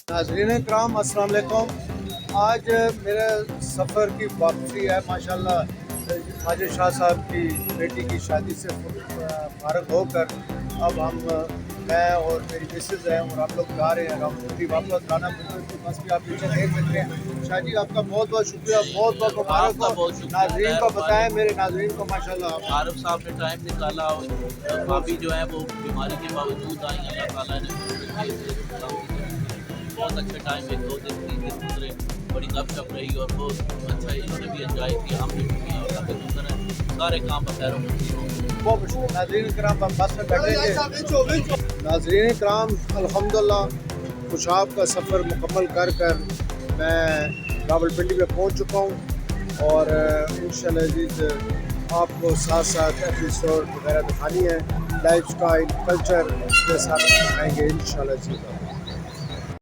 ناظرین کرام السلام علیکم. آج میرے سفر کی واپسی ہے. ماشاءاللہ ماجد شاہ صاحب کی بیٹی کی شادی سے فارغ ہو کر اب میں اور میری مسز ہیں اور آپ لوگ جا رہے ہیں راولپنڈی واپس. رانا پنڈی کی بس بھی آپ پیچھے دیکھ سکتے ہیں. شاہ جی آپ کا بہت بہت شکریہ, بہت بہت مبارک ہو. ناظرین کو بتائیں, میرے ناظرین کو ماشاءاللہ عارف صاحب نے ٹائم نکالا. بھابھی جو ہے وہ بیماری کے باوجود آئی. اللہ تعالیٰ نے بہت اچھے ٹائم میں 2 دن 3 دن گزرے. بڑی گپ شپ رہی اور بہت اچھا انہوں نے بھی انجوائے کیا, ہم نے بھی کیا. اور اللہ کے شکر ہے سارے کام بخیر و منظور ہوں. بہت شکریہ. ناظرین کرام بس میں بیٹھے تھے. ناظرین کرام الحمدللہ خوشاب کا سفر مکمل کر میں راولپنڈی میں پہنچ چکا ہوں اور انشاءاللہ عزیز آپ کو ساتھ ساتھ ایپیسوڈ وغیرہ دکھانی ہے. لائف سٹائل کلچر کے ساتھ دکھائیں گے انشاءاللہ عزیز.